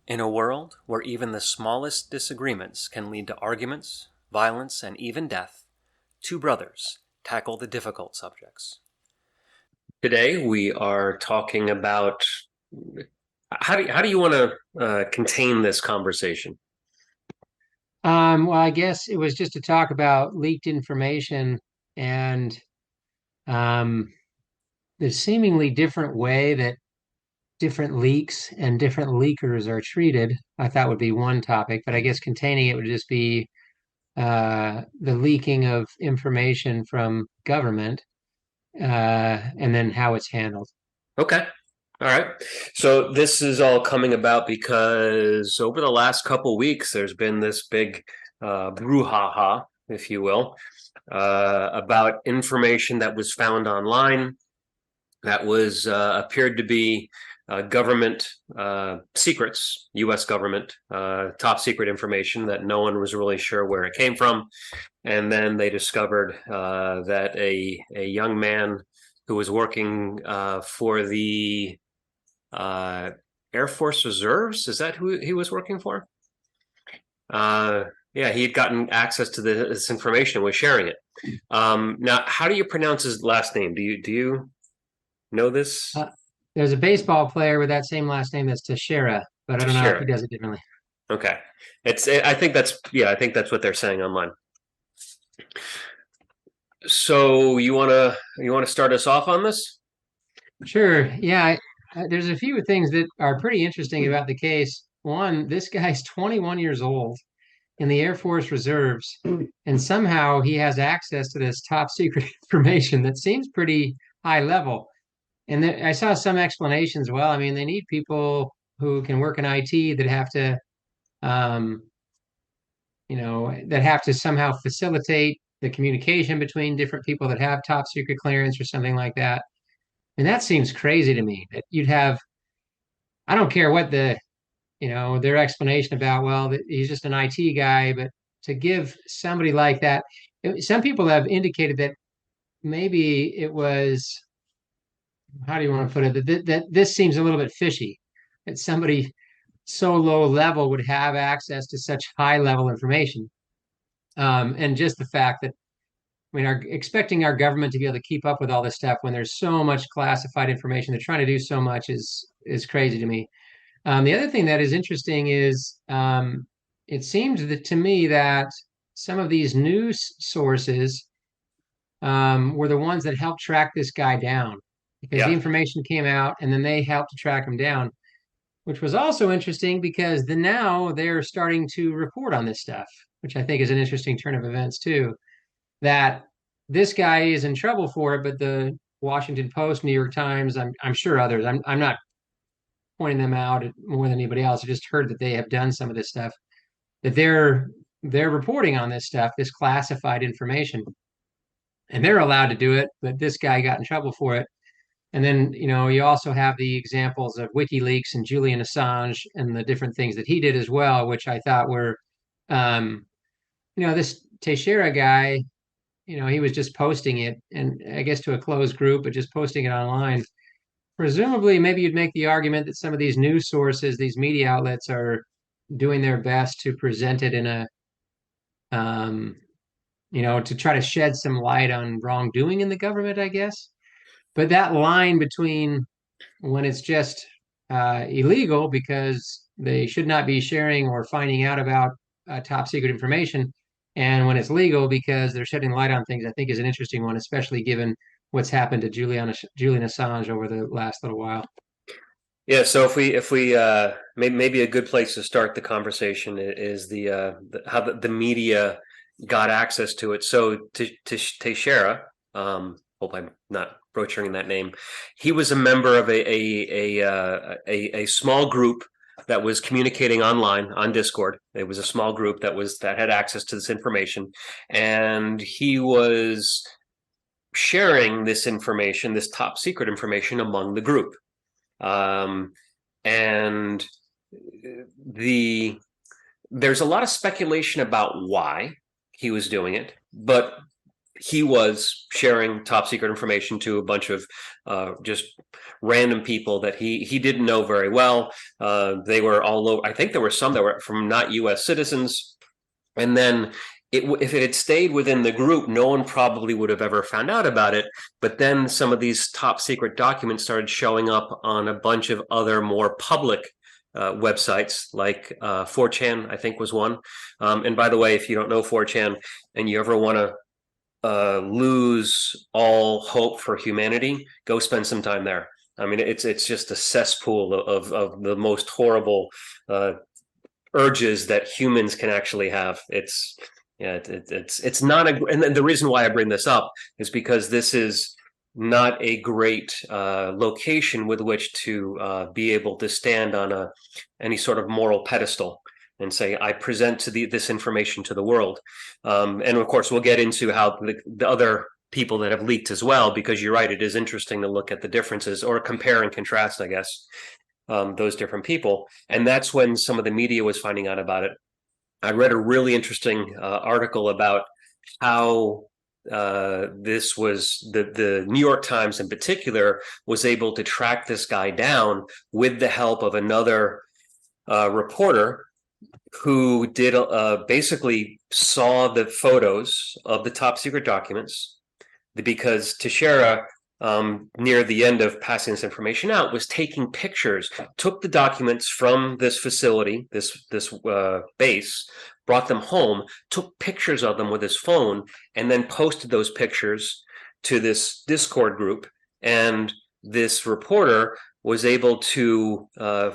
In a world where even the smallest disagreements can lead to arguments, violence, and even death, two brothers tackle the difficult subjects. Today we are talking about how do you want to contain this conversation? Well, I guess it was just to talk about leaked information and um, the seemingly different way that different leaks and different leakers are treated. I thought would be one topic, but I guess containing it would just be the leaking of information from government and then how it's handled. Okay. All right. So this is all coming about because over the last couple weeks, there's been this big brouhaha, if you will, about information that was found online that was appeared to be government secrets, U.S. government top secret information that no one was really sure where it came from. And then they discovered that a young man who was working for the uh, Air Force Reserves, is that who he was working for? Uh, yeah, he had gotten access to this information and was sharing it. Now, how do you pronounce his last name? Do you know this? Uh, there's a baseball player with that same last name that's Teixeira, but I don't know if he Teixeira. does it differently. Okay. I think that's what they're saying online. So you wanna start us off on this? Sure. Yeah. There's a few things that are pretty interesting about the case. One, this guy's 21 years old in the Air Force Reserves, and somehow he has access to this top secret information that seems pretty high level. And then I saw some explanations. Well, I mean, they need people who can work in IT that have to, um, that have to somehow facilitate the communication between different people that have top secret clearance or something like that. And that seems crazy to me that you'd have, I don't care what their explanation about, well, that he's just an IT guy, but to give somebody like that, some people have indicated that maybe it was, how do you want to put it, that this seems a little bit fishy, that somebody so low level would have access to such high level information. And just the fact that, I mean, expecting our government to be able to keep up with all this stuff when there's so much classified information, they're trying to do so much is crazy to me. The other thing that is interesting is it seems that to me that some of these news sources were the ones that helped track this guy down because the Yeah. information came out and then they helped to track him down, which was also interesting because now they're starting to report on this stuff, which I think is an interesting turn of events too. That this guy is in trouble for it, but the Washington Post, New York Times, I'm sure others. I'm not pointing them out more than anybody else. I just heard that they have done some of this stuff, that they're reporting on this stuff, this classified information, and they're allowed to do it, but this guy got in trouble for it. And then, you also have the examples of WikiLeaks and Julian Assange and the different things that he did as well, which I thought were, um, this Teixeira guy, he was just posting it, and I guess to a closed group, but just posting it online. Presumably, maybe you'd make the argument that some of these news sources, these media outlets, are doing their best to present it in um, to try to shed some light on wrongdoing in the government, I guess. But that line between when it's just illegal because they should not be sharing or finding out about top secret information, and when it's legal because they're shedding light on things, I think is an interesting one, especially given what's happened to Julian Assange over the last little while. Yeah, so if we maybe a good place to start the conversation is how the media got access to it. So Teixeira, hope I'm not butchering that name. He was a member of a small group that was communicating online on Discord. It was a small group that had access to this information, and he was sharing this information, this top secret information, among the group. Um, and the there's a lot of speculation about why he was doing it, but he was sharing top secret information to a bunch of just random people that he didn't know very well. They were all over. I think there were some that were from not U.S. citizens, and then if it had stayed within the group, no one probably would have ever found out about it. But then some of these top secret documents started showing up on a bunch of other more public websites, like 4chan, I think was one. And by the way, if you don't know 4chan and you ever want to lose all hope for humanity, go spend some time there. I mean, it's just a cesspool of the most horrible urges that humans can actually have. It's yeah, it's not a, and the reason why I bring this up is because this is not a great location with which to be able to stand on any sort of moral pedestal and say, I present this information to the world. And of course, we'll get into how the other people that have leaked as well, because you're right, it is interesting to look at the differences or compare and contrast, I guess, those different people. And that's when some of the media was finding out about it. I read a really interesting article about how this was the New York Times in particular was able to track this guy down with the help of another reporter who did basically saw the photos of the top secret documents, because Teixeira, near the end of passing this information out, was taking pictures, took the documents from this facility, this base, brought them home, took pictures of them with his phone, and then posted those pictures to this Discord group. And this reporter was able to,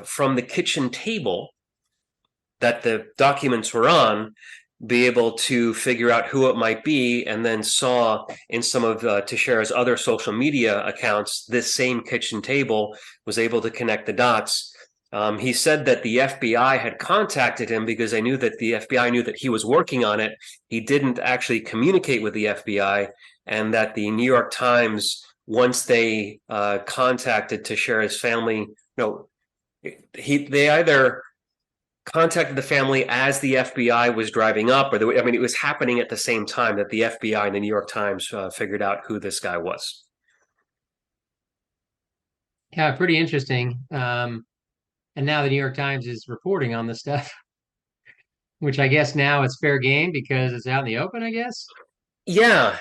from the kitchen table that the documents were on, be able to figure out who it might be, and then saw in some of Teixeira's other social media accounts this same kitchen table, was able to connect the dots. He said that the FBI had contacted him because they knew that the FBI knew that he was working on it. He didn't actually communicate with the FBI, and that the New York Times, once they contacted Teixeira's family, no, they either contacted the family as the FBI was driving up, or I mean, it was happening at the same time that the FBI and the New York Times figured out who this guy was. Yeah, pretty interesting. And now the New York Times is reporting on this stuff, which I guess now it's fair game because it's out in the open, I guess. Yeah,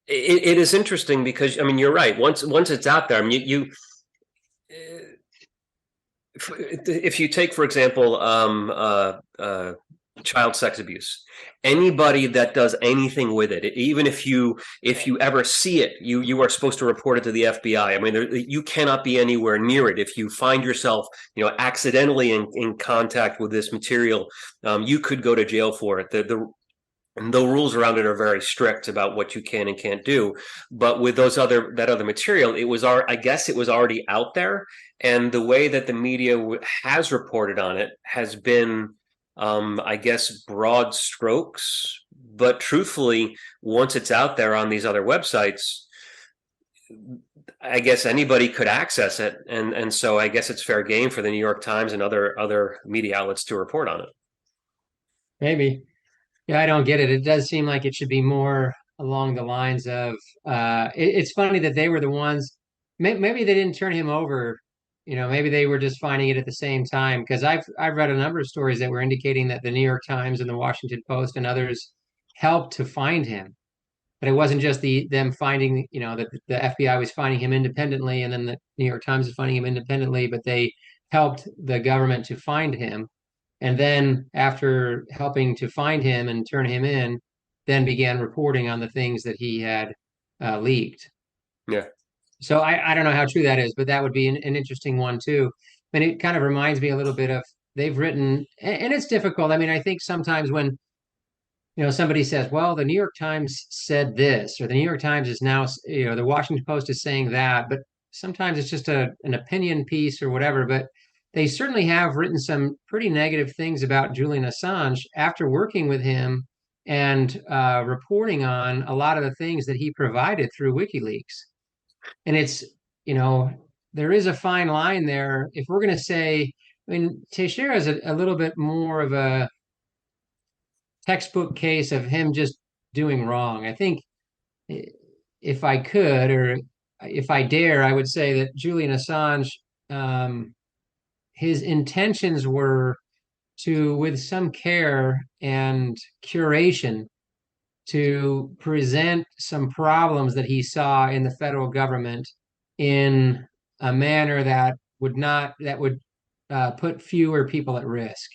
it is interesting because I mean, you're right. Once it's out there, I mean, if you take, for example, child sex abuse, anybody that does anything with it, even if you ever see it, you are supposed to report it to the FBI. I mean, you cannot be anywhere near it. If you find yourself, accidentally in contact with this material, you could go to jail for it. And the rules around it are very strict about what you can and can't do. But with that other material, I guess it was already out there, and the way that the media has reported on it has been, I guess, broad strokes. But truthfully, once it's out there on these other websites, I guess anybody could access it, and so I guess it's fair game for the New York Times and other media outlets to report on it. Maybe. Yeah, I don't get it. It does seem like it should be more along the lines of it's funny that they were the ones, maybe they didn't turn him over, maybe they were just finding it at the same time, because I've read a number of stories that were indicating that the New York Times and the Washington Post and others helped to find him. But it wasn't just them finding, that the FBI was finding him independently and then the New York Times is finding him independently, but they helped the government to find him. And then after helping to find him and turn him in, then began reporting on the things that he had leaked. Yeah. So I don't know how true that is, but that would be an interesting one too. And it kind of reminds me a little bit of they've written, and it's difficult. I mean, I think sometimes when somebody says, well, the New York Times said this, or the New York Times is now, the Washington Post is saying that, but sometimes it's just an opinion piece or whatever. But they certainly have written some pretty negative things about Julian Assange after working with him and reporting on a lot of the things that he provided through WikiLeaks. And it's, there is a fine line there. If we're going to say, I mean, Teixeira is a little bit more of a textbook case of him just doing wrong. I think if I could, or if I dare, I would say that Julian Assange, um, his intentions were to, with some care and curation, to present some problems that he saw in the federal government in a manner that would not that would put fewer people at risk.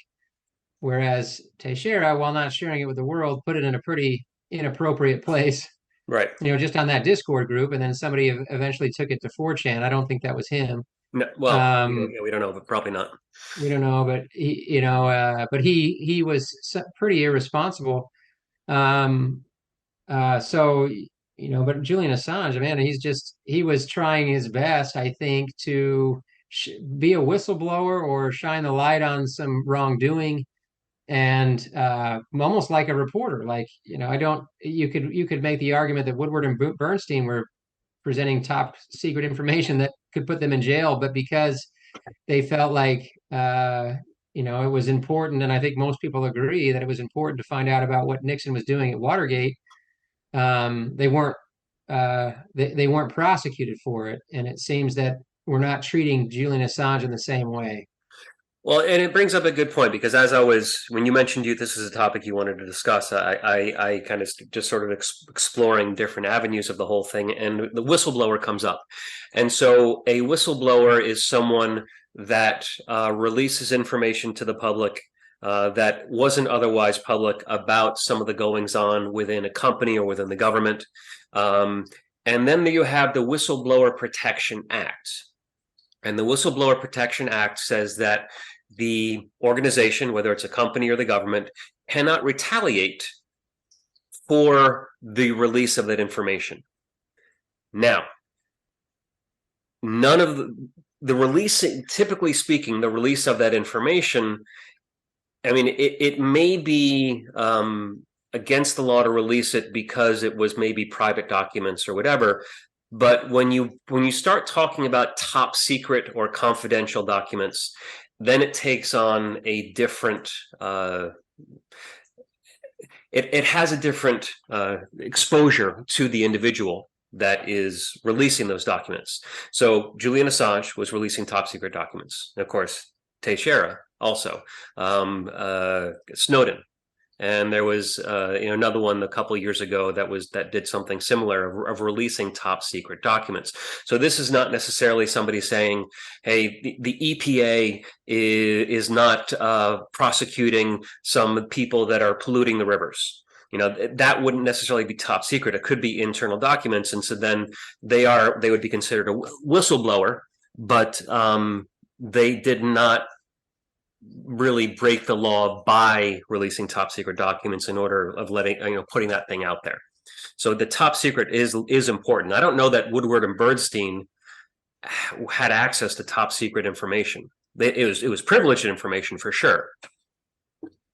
Whereas Teixeira, while not sharing it with the world, put it in a pretty inappropriate place, Right. just on that Discord group, and then somebody eventually took it to 4chan. I don't think that was him. No, well, Um, we don't know, but probably not. we don't know, but he was pretty irresponsible. Um, so but Julian Assange, man, he was trying his best, I think, to be a whistleblower or shine the light on some wrongdoing, and almost like a reporter. Like, I don't. You could make the argument that Woodward and Bernstein were presenting top secret information that could put them in jail, but because they felt like it was important, and I think most people agree that it was important to find out about what Nixon was doing at Watergate. They weren't prosecuted for it, and it seems that we're not treating Julian Assange in the same way. Well, and it brings up a good point because when you mentioned this is a topic you wanted to discuss, I kind of just sort of exploring different avenues of the whole thing, and the whistleblower comes up. And so a whistleblower is someone that releases information to the public that wasn't otherwise public about some of the goings on within a company or within the government. And then you have the Whistleblower Protection Act. And the Whistleblower Protection Act says that the organization, whether it's a company or the government, cannot retaliate for the release of that information. Now, none of the releasing, typically speaking, the release of that information, I mean, it may be against the law to release it because it was maybe private documents or whatever. But when you start talking about top secret or confidential documents, then it takes on a different it has a different exposure to the individual that is releasing those documents. So Julian Assange was releasing top secret documents. And of course, Teixeira also, Snowden. And there was another one a couple of years ago that did something similar of releasing top secret documents. So this is not necessarily somebody saying, hey, the EPA is not prosecuting some people that are polluting the rivers. That wouldn't necessarily be top secret. It could be internal documents. And so then they would be considered a whistleblower, but they did not really break the law by releasing top secret documents in order of putting that thing out there. So the top secret is important. I don't know that Woodward and Bernstein had access to top secret information. It was privileged information for sure.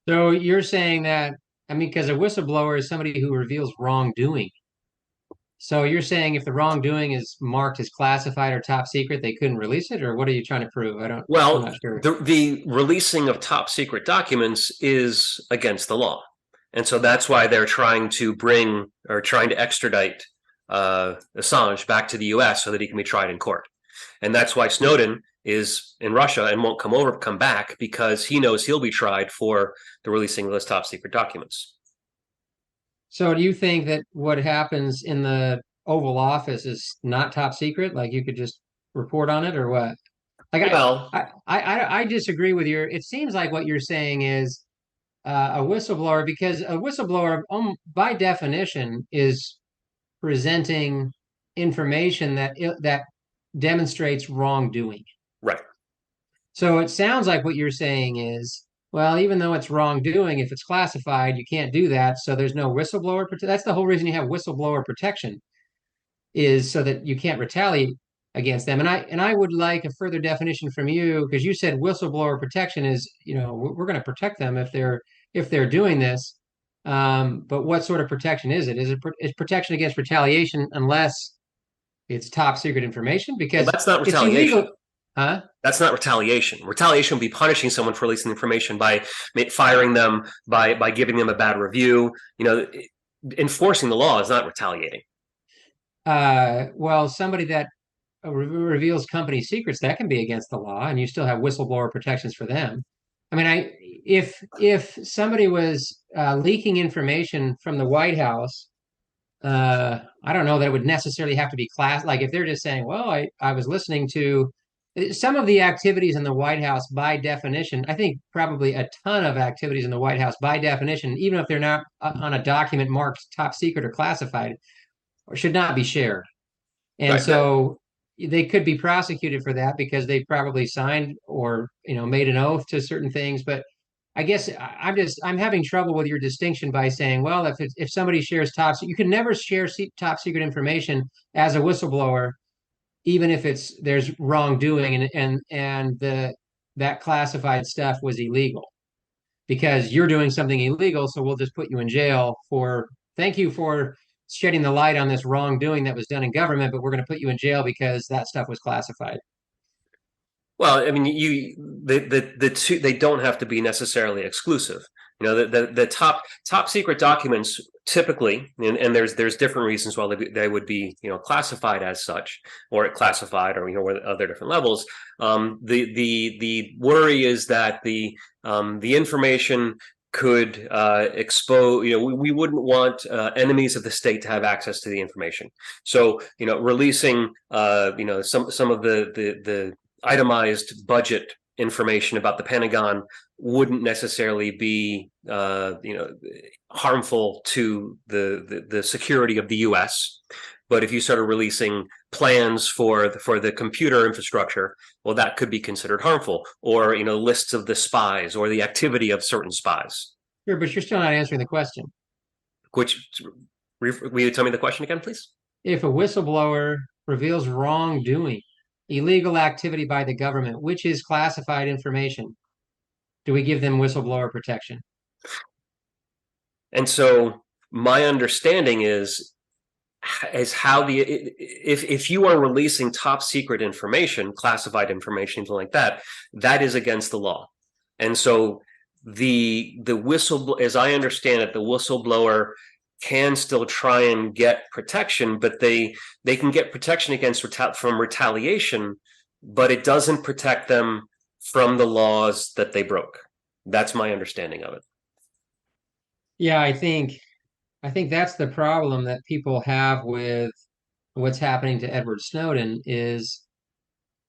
So you're saying that, I mean, because a whistleblower is somebody who reveals wrongdoing. So you're saying if the wrongdoing is marked as classified or top secret, they couldn't release it, or what are you trying to prove? I'm Well, not sure. the releasing of top secret documents is against the law. And so that's why they're trying to extradite Assange back to the US so that he can be tried in court. And that's why Snowden is in Russia and won't come back, because he knows he'll be tried for the releasing of those top secret documents. So do you think that what happens in the Oval Office is not top secret? Like you could just report on it, or what? Like Well, I disagree with your. It seems like what you're saying is a whistleblower, because a whistleblower, by definition, is presenting information that demonstrates wrongdoing. right. So it sounds like what you're saying is, well, even though it's wrongdoing, if it's classified, you can't do that. So there's no whistleblower. That's the whole reason you have whistleblower protection, is so that you can't retaliate against them. And I would like a further definition from you, because you said whistleblower protection is, we're going to protect them if they're doing this. But what sort of protection is it? Is protection against retaliation unless it's top secret information? Well, Because that's not it's retaliation. illegal, huh? That's not retaliation. Retaliation would be punishing someone for releasing information by firing them, by giving them a bad review. enforcing the law is not retaliating. Well, somebody that reveals company secrets, that can be against the law, and you still have whistleblower protections for them. I mean, if somebody was leaking information from the White House, I don't know that it would necessarily have to be class. Like if they're just saying, "Well, I was listening to some of the activities in the White House by definition." I think probably a ton of activities in the White House by definition, even if they're not on a document marked top secret or classified, or should not be shared. And Right. That, so they could be prosecuted for that because they probably signed or made an oath to certain things. But I guess I'm having trouble with your distinction by saying, well, if somebody shares you can never share top secret information as a whistleblower, even if there's wrongdoing and that classified stuff was illegal because you're doing something illegal, so we'll just put you in jail for thank you for shedding the light on this wrongdoing that was done in government, but we're going to put you in jail because that stuff was classified. well, I mean, the two, they don't have to be necessarily exclusive. The top secret documents typically, and there's different reasons why they would be classified as such, or classified, or other different levels. The worry is that the information could expose. We wouldn't want enemies of the state to have access to the information. So releasing some of the itemized budget information about the Pentagon wouldn't necessarily be harmful to the security of the U.S. But if you started releasing plans for the computer infrastructure, well, that could be considered harmful, or lists of the spies or the activity of certain spies. Sure, but you're still not answering the question. Which, will you tell me the question again, please? If a whistleblower reveals wrongdoing, illegal activity by the government, which is classified information, do we give them whistleblower protection? And so my understanding is how if you are releasing top secret information, classified information, anything like that, that is against the law. And so the whistle, as I understand it, the whistleblower can still try and get protection, but they can get protection from retaliation, but it doesn't protect them from the laws that they broke. That's my understanding of it. Yeah, I think that's the problem that people have with what's happening to Edward Snowden is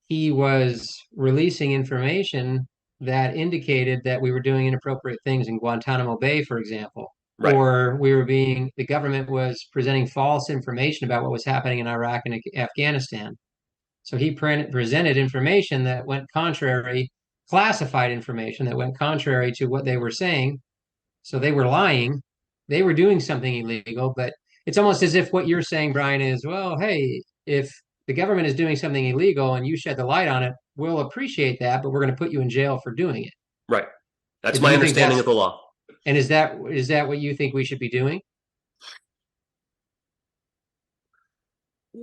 he was releasing information that indicated that we were doing inappropriate things in Guantanamo Bay, for example, Right. or the government was presenting false information about what was happening in Iraq and Afghanistan. So he presented information that went contrary, classified information that went contrary to what they were saying. So they were lying. They were doing something illegal, but it's almost as if what you're saying, Brian, is, well, hey, if the government is doing something illegal and you shed the light on it, we'll appreciate that, but we're going to put you in jail for doing it. Right. That's Do my you think understanding that's of the law. and is that what you think we should be doing?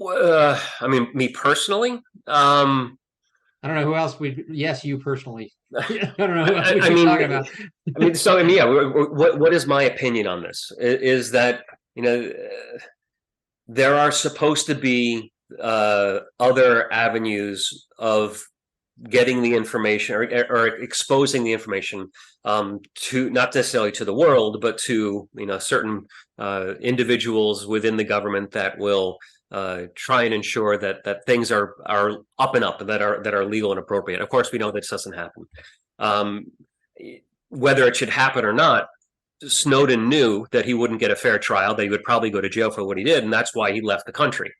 I mean, me personally, I don't know who else we. Yes, you personally. I don't know who else I, we I should be mean, talking about. so I mean, yeah. What is my opinion on this? Is that there are supposed to be other avenues of getting the information, or exposing the information to not necessarily to the world, but to certain individuals within the government that will try and ensure that things are up and up, and that are legal and appropriate. Of course, we know this doesn't happen. Um, Whether it should happen or not, Snowden knew that he wouldn't get a fair trial, that he would probably go to jail for what he did, and that's why he left the country.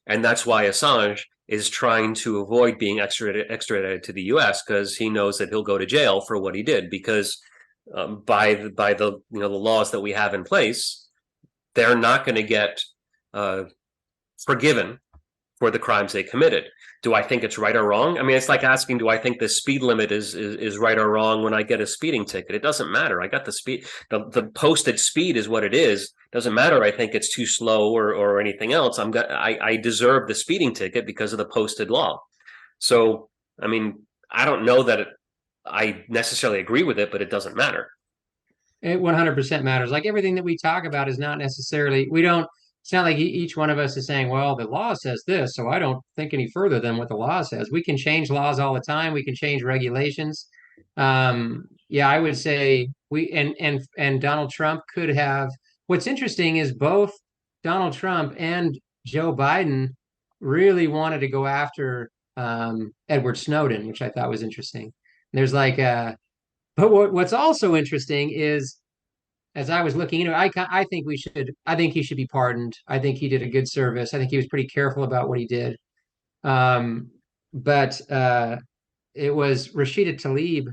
And that's why Assange is trying to avoid being extradited to the U.S., because he knows that he'll go to jail for what he did. Because by the the laws that we have in place, they're not going to get forgiven for the crimes they committed. Do I think it's right or wrong? I mean, it's like asking, do I think the speed limit is right or wrong when I get a speeding ticket? It doesn't matter. I got the speed. The posted speed is what it is. It doesn't matter. I think it's too slow or anything else. I deserve the speeding ticket because of the posted law. So, I mean, I don't know that I necessarily agree with it, but it doesn't matter. It 100% matters. Like everything that we talk about is not necessarily, we don't, it's not like each one of us is saying, well, the law says this, so I don't think any further than what the law says. We can change laws all the time. We can change regulations. Yeah, I would say and Donald Trump could have, what's interesting is both Donald Trump and Joe Biden really wanted to go after Edward Snowden, which I thought was interesting. There's like but what's also interesting is, as I was looking, I think I think he should be pardoned. I think he did a good service. I think he was pretty careful about what he did. Um, but it was Rashida Tlaib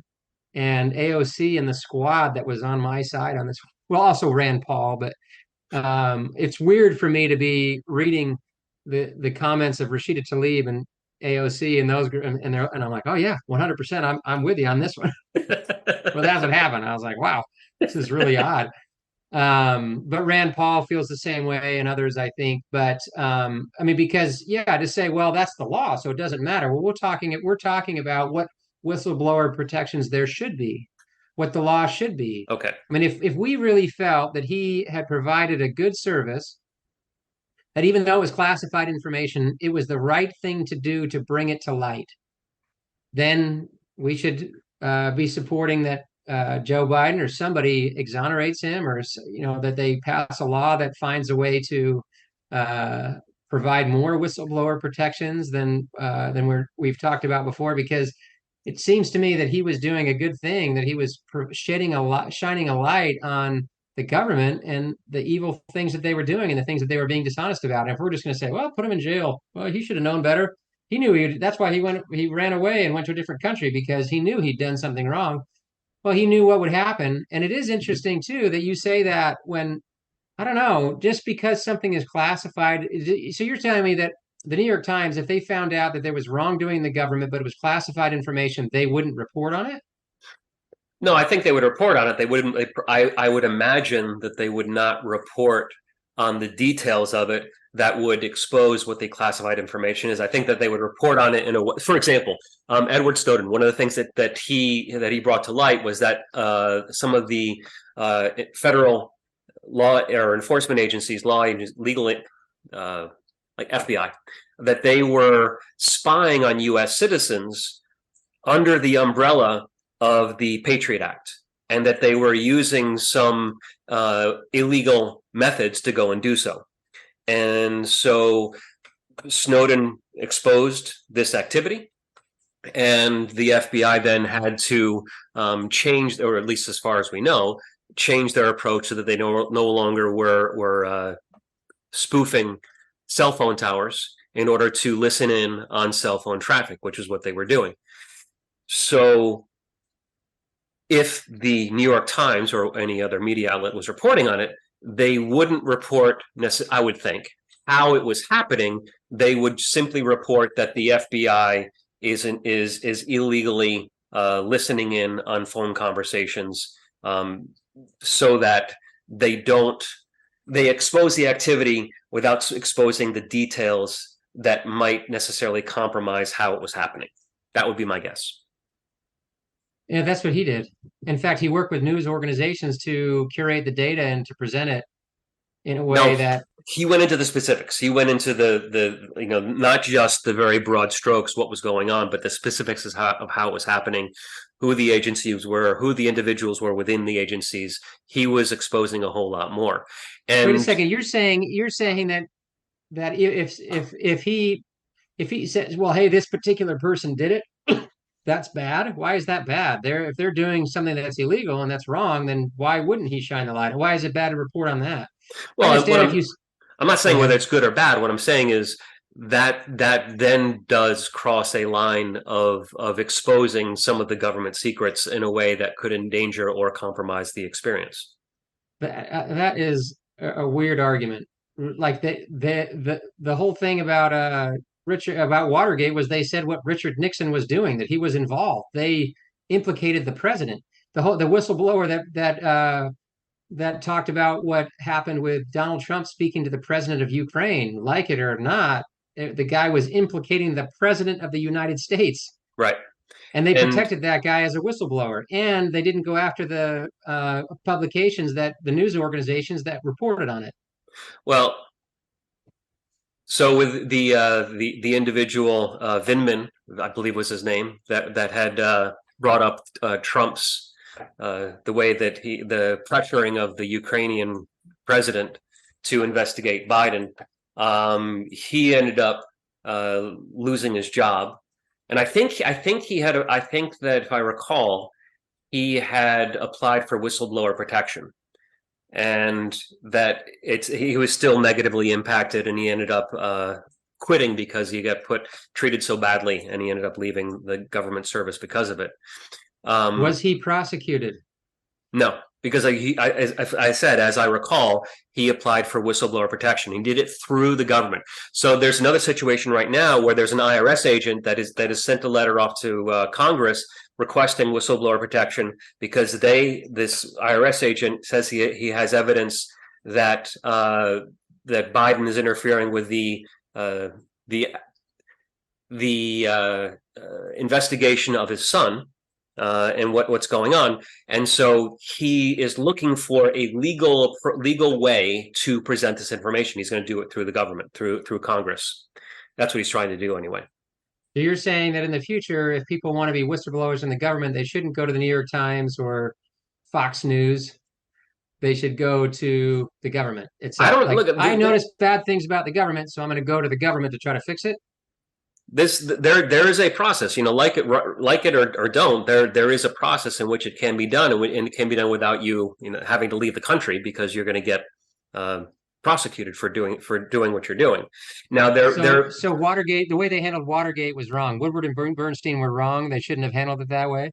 and AOC and the squad that was on my side on this. Well, also Rand Paul, but it's weird for me to be reading the comments of Rashida Tlaib and AOC and those and I'm like, oh yeah, 100%. I'm with you on this one. Well, that's what happened. I was like, wow, this is really odd. But Rand Paul feels the same way, and others, I think. But I mean, because yeah, to say, well, that's the law, so it doesn't matter. Well, we're talking about what whistleblower protections there should be, what the law should be. Okay. I mean, if we really felt that he had provided a good service, that even though it was classified information, it was the right thing to do to bring it to light, then we should be supporting that Joe Biden or somebody exonerates him, or that they pass a law that finds a way to uh, provide more whistleblower protections than we've talked about before. Because it seems to me that he was doing a good thing, that he was shining a light on the government and the evil things that they were doing and the things that they were being dishonest about. And if we're just going to say, well, put him in jail, well, he should have known better. He knew that's why he ran away and went to a different country, because he knew he'd done something wrong. Well, he knew what would happen. And it is interesting too that you say that when, I don't know, just because something is classified. So you're telling me that the New York Times, if they found out that there was wrongdoing in the government, but it was classified information, they wouldn't report on it? No, I think they would report on it. They wouldn't. I would imagine that they would not report on the details of it that would expose what the classified information is. I think that they would report on it in a way. For example, Edward Snowden. One of the things that he brought to light was that some of the federal law or enforcement agencies, legal, like FBI, that they were spying on U.S. citizens under the umbrella of the Patriot Act, and that they were using some illegal methods to go and do so. And so Snowden exposed this activity, and the FBI then had to change, or at least as far as we know, change their approach so that they no longer were spoofing cell phone towers in order to listen in on cell phone traffic, which is what they were doing. So if the New York Times or any other media outlet was reporting on it, they wouldn't report, I would think, how it was happening. They would simply report that the FBI is illegally listening in on phone conversations, so that they expose the activity without exposing the details that might necessarily compromise how it was happening. That would be my guess. Yeah, that's what he did. In fact, he worked with news organizations to curate the data and to present it in a way No, that, he went into the specifics. He went into the not just the very broad strokes, what was going on, but the specifics of how it was happening, who the agencies were, who the individuals were within the agencies. He was exposing a whole lot more. wait a And second, you're saying that if he says, well, hey, this particular person did it, that's bad. Why is that bad? If they're doing something that's illegal and that's wrong, then why wouldn't he shine the light? Why is it bad to report on that? I well, understand if you I'm not go saying whether ahead. it's good or bad. What I'm saying is that then does cross a line of exposing some of the government secrets in a way that could endanger or compromise the experience. That is a weird argument. Like the whole thing about Richard, about Watergate, was they said what Richard Nixon was doing, that he was involved. They implicated the president. The whistleblower that talked about what happened with Donald Trump speaking to the president of Ukraine, like it or not, the guy was implicating the president of the United States. Right. And they And protected that guy as a whistleblower, and they didn't go after the publications that the news organizations that reported on it. well, so with the individual Vindman, I believe was his name, that had brought up Trump's the way that the pressuring of the Ukrainian president to investigate Biden. He ended up losing his job, and I think he had I think that if I recall, he had applied for whistleblower protection, and that he was still negatively impacted, and he ended up quitting because he got treated so badly, and he ended up leaving the government service because of it. Was he prosecuted? No, because I said, as I recall, he applied for whistleblower protection. He did it through the government. So there's another situation right now where there's an IRS agent that has sent a letter off to Congress requesting whistleblower protection because this IRS agent says he has evidence that that Biden is interfering with the investigation of his son and what's going on, and so he is looking for a legal way to present this information. He's going to do it through the government, through Congress. That's what he's trying to do anyway. So you're saying that in the future, if people want to be whistleblowers in the government, they shouldn't go to the New York Times or Fox News. They should go to the government I itself. don't Like, look at I noticed bad things about the government, so I'm going to go to the government to try to fix it. there is a process, like it or don't. There is a process in which it can be done, and it can be done without you having to leave the country, because you're going to get prosecuted for doing what you're doing. Now So Watergate, the way they handled Watergate was wrong. Woodward and Bernstein were wrong. They shouldn't have handled it that way.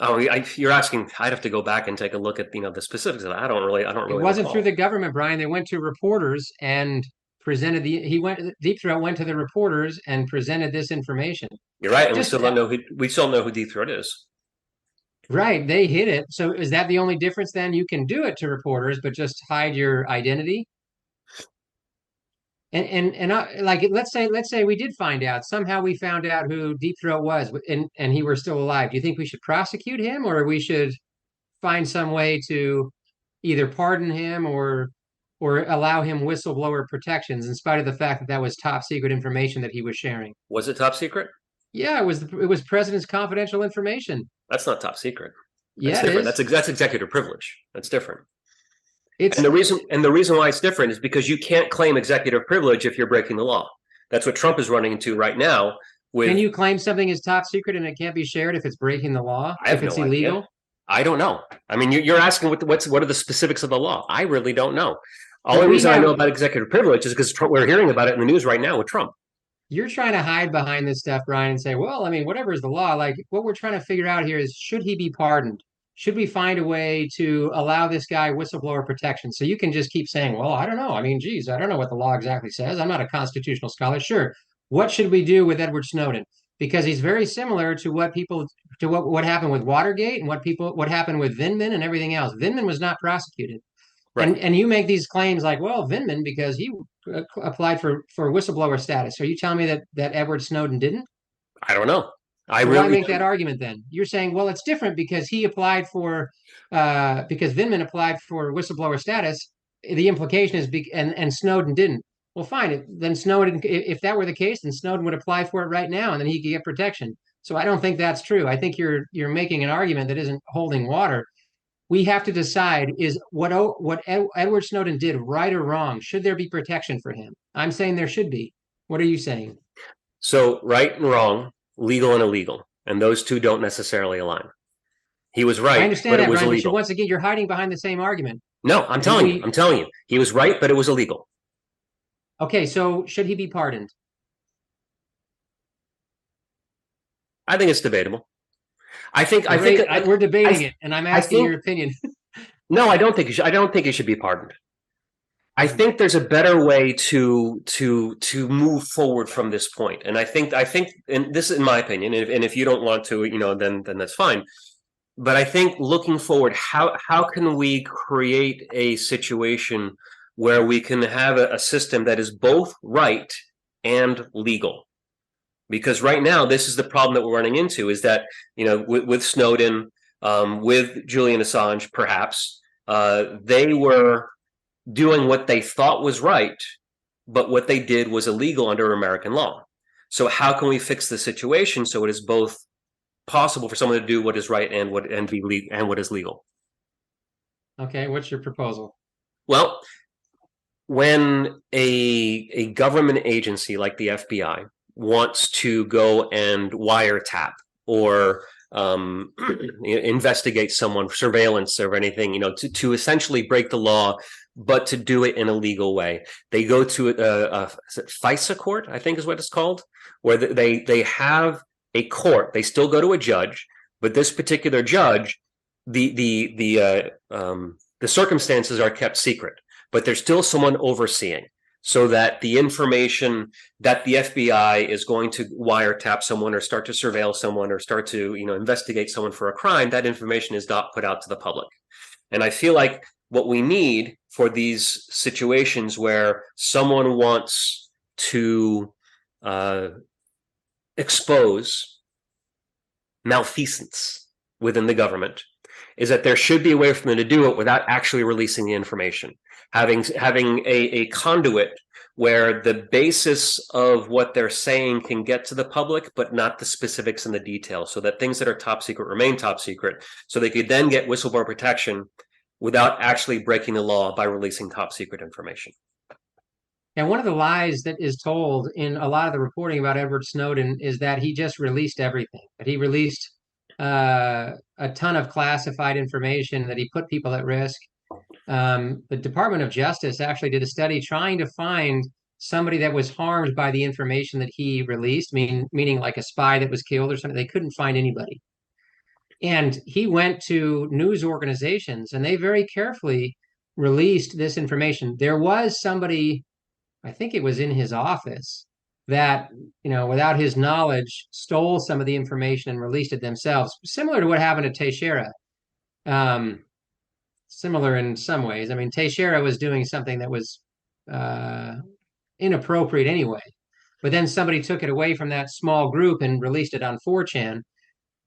Oh, you're asking. I'd have to go back and take a look at the specifics of that. I don't It really wasn't through recall. the government, Brian. They went to reporters and presented Deep Throat went to the reporters and presented this information. You're right, and Just we still know who Deep Throat is. right, they hid it. So is that the only difference then? You can do it to reporters, but just hide your identity. Like let's say we did find out somehow we found out who Deep Throat was, and he were still alive. Do you think we should prosecute him, or we should find some way to either pardon him or allow him whistleblower protections in spite of the fact that that was top secret information that he was sharing? Was it top secret? Yeah, it was president's confidential information. That's not top secret. That's Yeah, it different. is. That's executive privilege. That's different. And It's the reason why it's different is because you can't claim executive privilege if you're breaking the law. That's what Trump is running into right now. Can With you claim something is top secret and it can't be shared if it's breaking the law, I if have it's no idea. illegal? I don't know. I mean, you're asking what are the specifics of the law? I really don't know. But Only reason I know about executive privilege is because we're hearing about it in the news right now with Trump. you're trying to hide behind this stuff, Brian, and say, well, I mean, whatever is the law. Like, what we're trying to figure out here is, should he be pardoned? Should we find a way to allow this guy whistleblower protection? So you can just keep saying, well, I don't know. I mean, geez, I don't know what the law exactly says. I'm not a constitutional scholar. Sure. What should we do with Edward Snowden? Because he's very similar to what happened with Watergate and what happened with Vindman and everything else. Vindman was not prosecuted. Right. And you make these claims like, well, Vindman, because he applied for whistleblower status. Are you telling me that Edward Snowden didn't? I don't know. I So why really make that argument then? You're saying, well, it's different because he applied for because Vindman applied for whistleblower status. The implication is and Snowden didn't. Well, fine. Then Snowden, if that were the case, then Snowden would apply for it right now, and then he could get protection. So I don't think that's true. I think you're making an argument that isn't holding water. We have to decide, is what Edward Snowden did right or wrong? Should there be protection for him? I'm saying there should be. What are you saying? So right and wrong, legal and illegal, and those two don't necessarily align. He was I right, but understand it that, was Brian, but illegal. once again, you're hiding behind the same argument. No, We I'm telling you, he was right, but it was illegal. Okay, so should he be pardoned? I think it's debatable. We're debating I, it, and I'm I asking think your opinion. no, I don't think he should. I don't think he should be pardoned. I think there's a better way to move forward from this point, and I think, and this is in my opinion, and if you don't want to, then that's fine. But I think looking forward, how can we create a situation where we can have a system that is both right and legal? Because right now, this is the problem that we're running into: is that, with Snowden, with Julian Assange, perhaps they were doing what they thought was right, but what they did was illegal under American law. So how can we fix the situation so it is both possible for someone to do what is right and what is legal? Okay, what's your proposal? Well, when a government agency like the FBI wants to go and wiretap or investigate someone, surveillance or anything, to essentially break the law, but to do it in a legal way, they go to a FISA court, I think is what it's called, where they have a court. They still go to a judge, but this particular judge, the circumstances are kept secret, but there's still someone overseeing, so that the information that the FBI is going to wiretap someone or start to surveil someone or start to investigate someone for a crime, that information is not put out to the public. And I feel like what we need for these situations where someone wants to expose malfeasance within the government is that there should be a way for them to do it without actually releasing the information. Having a conduit where the basis of what they're saying can get to the public, but not the specifics and the details, so that things that are top secret remain top secret, so they could then get whistleblower protection without actually breaking the law by releasing top secret information. And one of the lies that is told in a lot of the reporting about Edward Snowden is that he just released everything, that he released a ton of classified information, that he put people at risk. The Department of Justice actually did a study trying to find somebody that was harmed by the information that he released, meaning like a spy that was killed or something. They couldn't find anybody. And he went to news organizations and they very carefully released this information. There was somebody, I think it was in his office, that, without his knowledge, stole some of the information and released it themselves, similar to what happened to Teixeira. Um, Similar in some ways. I mean, Teixeira was doing something that was uh, inappropriate anyway, but then somebody took it away from that small group and released it on 4chan.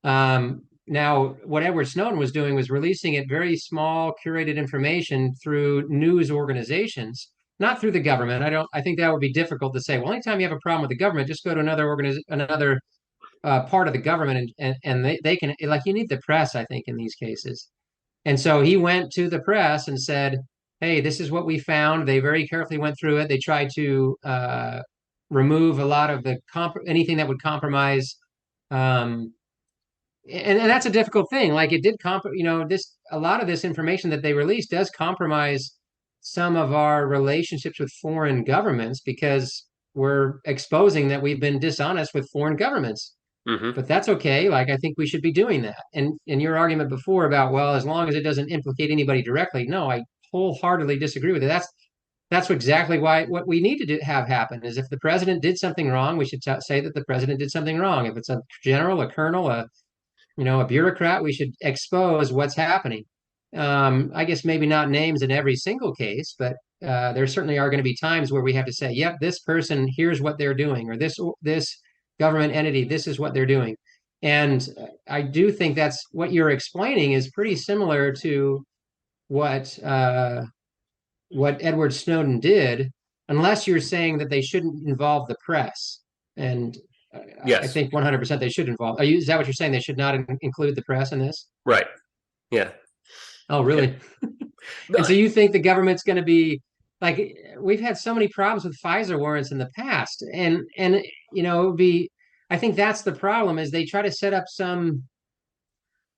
Now, what Edward Snowden was doing was releasing it very small, curated information through news organizations, not through the government. I think that would be difficult to say. Well, anytime you have a problem with the government, just go to another part of the government, and they can, like, you need the press, I think, in these cases. And so he went to the press and said, "Hey, this is what we found." They very carefully went through it. They tried to remove a lot of the anything that would compromise. Um, and that's a difficult thing. Like, it did this, a lot of this information that they released does compromise some of our relationships with foreign governments, because we're exposing that we've been dishonest with foreign governments. Mm-hmm. But that's okay. Like, I think we should be doing that. And in your argument before about, well, as long as it doesn't implicate anybody directly, no, I wholeheartly disagree with it. That's exactly why what we need to have happen is, if the president did something wrong, we should say that the president did something wrong. If it's a general, a colonel, a bureaucrat, we should expose what's happening. I guess maybe not names in every single case, but there certainly are going to be times where we have to say, yep, this person, here's what they're doing, or this government entity, this is what they're doing. And I do think that's what you're explaining is pretty similar to what what Edward Snowden did, unless you're saying that they shouldn't involve the press. And I Yes. think 100% they should involve. Is that what you're saying? They should not include the press in this? Right. Yeah. Oh, Yeah. really? And so you think the government's going to be like, we've had so many problems with Pfizer warrants in the past, and it would be, I think that's the problem, is they try to set up some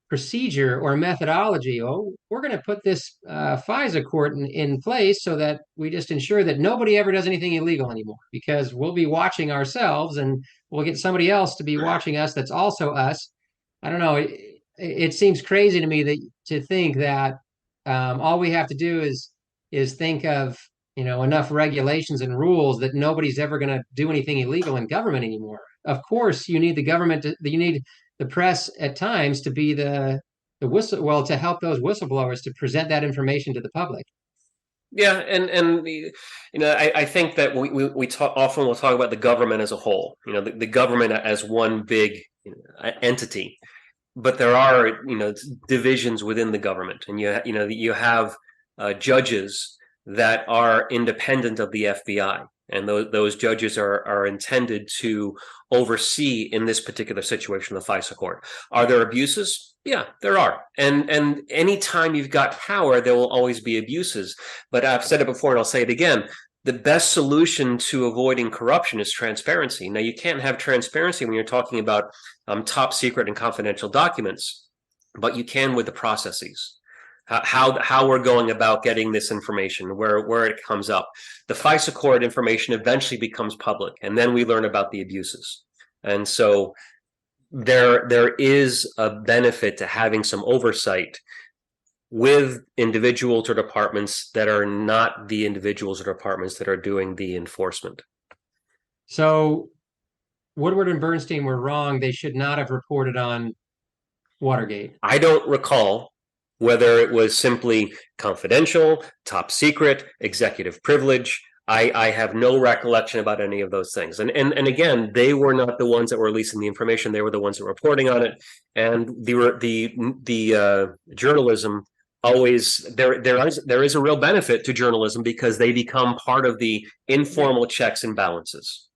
procedure or methodology. Oh, we're going to put this FISA court in place so that we just ensure that nobody ever does anything illegal anymore, because we'll be watching ourselves and we'll get somebody else to be watching us that's also us. I don't know. It seems crazy to me that to think that all we have to do is think of enough regulations and rules that nobody's ever going to do anything illegal in government anymore. Of course, you need the government. You need the press at times to be the to help those whistleblowers to present that information to the public. Yeah, and I think that we talk often we'll talk about the government as a whole. The government as one big entity, but there are divisions within the government, and you have judges that are independent of the FBI, and those judges are intended to oversee in this particular situation the FISA court. Are there abuses? Yeah, there are, and anytime you've got power, there will always be abuses. But I've said it before, and I'll say it again. The best solution to avoiding corruption is transparency. Now, you can't have transparency when you're talking about top secret and confidential documents, but you can with the processes. How we're going about getting this information, where it comes up. The FISA court information eventually becomes public, and then we learn about the abuses. And so there is a benefit to having some oversight with individuals or departments that are not the individuals or departments that are doing the enforcement. So Woodward and Bernstein were wrong. They should not have reported on Watergate. I don't recall whether it was simply confidential, top secret, executive privilege. I have no recollection about any of those things. And again, they were not the ones that were releasing the information. They were the ones that were reporting on it. And the journalism always there is a real benefit to journalism because they become part of the informal checks and balances.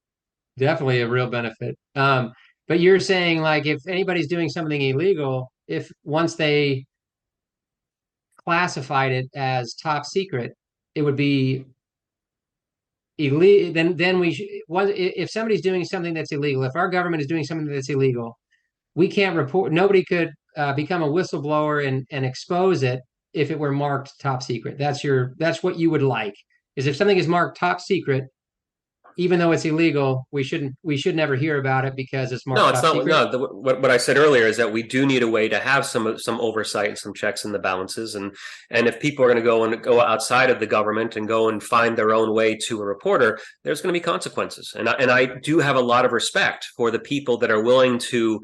Definitely a real benefit. But you're saying like if anybody's doing something illegal, if once they classified it as top secret, it would be illegal. Then we if somebody's doing something that's illegal, if our government is doing something that's illegal, we can't report. Nobody could become a whistleblower and expose it if it were marked top secret. That's what you would like is if something is marked top secret, even though it's illegal, we should never hear about it because it's No, marked it's top not. secret. No, what I said earlier is that we do need a way to have some oversight and some checks and the balances, and if people are going to go outside of the government and go and find their own way to a reporter, there's going to be consequences. And I do have a lot of respect for the people that are willing to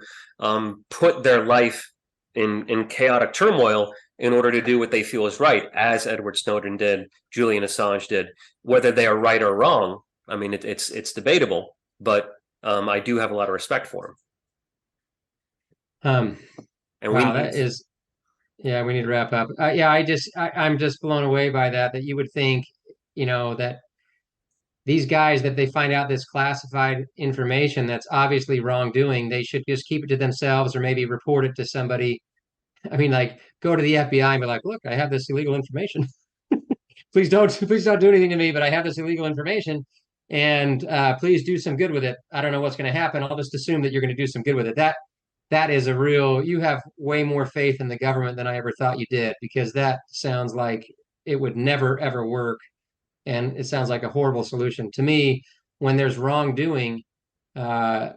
put their life in chaotic turmoil in order to do what they feel is right, as Edward Snowden did, Julian Assange did. Whether they are right or wrong, I mean, it's debatable, but I do have a lot of respect for Um, him, and we wow, need. that is yeah. We need to wrap up. Yeah, I'm just blown away by that. That you would think, that these guys that they find out this classified information that's obviously wrongdoing, they should just keep it to themselves or maybe report it to somebody. I mean, like go to the FBI and be like, "Look, I have this illegal information. Please don't do anything to me, but I have this illegal information, and please do some good with it. I don't know what's going to happen. I'll just assume that you're going to do some good with it." That is a real. You have way more faith in the government than I ever thought you did, because that sounds like it would never ever work, and it sounds like a horrible solution to me. When there's wrongdoing,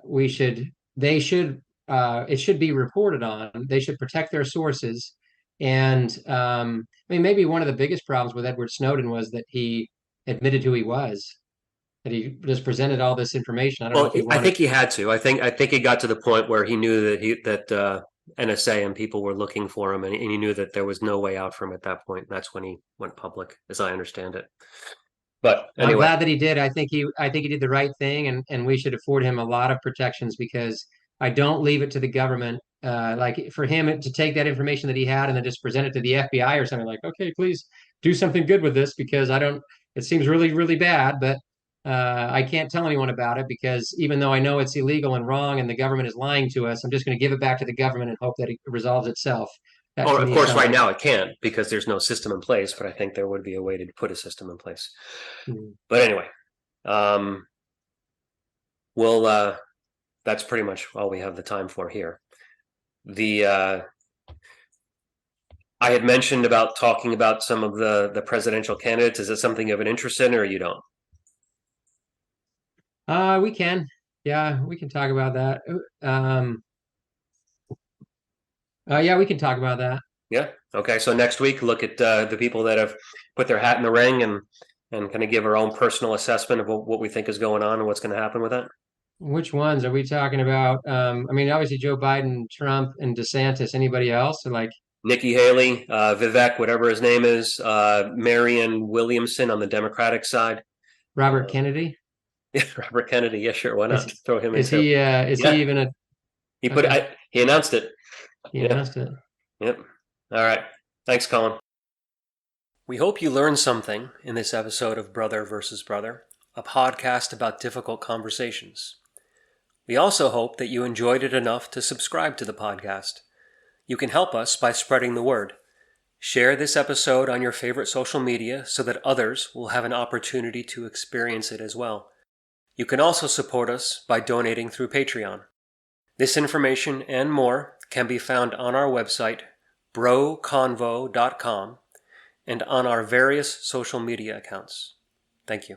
we should they should it should be reported on. They should protect their sources. And I mean, maybe one of the biggest problems with Edward Snowden was that he admitted who he was, that he just presented all this information. I don't know Well, if he I wanted. think he had to. I think it got to the point where he knew that NSA and people were looking for him, and he knew that there was no way out for him at that point. That's when he went public, as I understand it. But I'm anyway, glad that he did. I think he did the right thing, and we should afford him a lot of protections because I don't leave it to the government. Like for him to take that information that he had and then just present it to the FBI or something like, okay, please do something good with this because I don't. It seems really really bad, but I can't tell anyone about it because even though I know it's illegal and wrong and the government is lying to us, I'm just going to give it back to the government and hope that it resolves itself. That or to of me course, sounds right like. now it can't because there's no system in place. But I think there would be a way to put a system in place. Hmm. But anyway, um, we'll. That's pretty much all we have the time for here. The I had mentioned about talking about some of the presidential candidates. Is it something you have an interest in, or you don't? We can. Yeah, we can talk about that. Yeah, we can talk about that. Yeah. Okay. So next week, look at the people that have put their hat in the ring and kind of give our own personal assessment of what we think is going on and what's going to happen with that. Which ones are we talking about? I mean, obviously Joe Biden, Trump, and DeSantis. Anybody else? Or like, Nikki Haley, Vivek, whatever his name is, Marianne Williamson on the Democratic side. Robert Kennedy. Yeah, Robert Kennedy. Yeah, sure. Why not Is throw him in is too? he is he Yeah, even a he put. okay? He announced it. He Yeah. announced it. Yep. All right. Thanks, Colin. We hope you learned something in this episode of Brother versus Brother, a podcast about difficult conversations. We also hope that you enjoyed it enough to subscribe to the podcast. You can help us by spreading the word. Share this episode on your favorite social media so that others will have an opportunity to experience it as well. You can also support us by donating through Patreon. This information and more can be found on our website, broconvo.com, and on our various social media accounts. Thank you.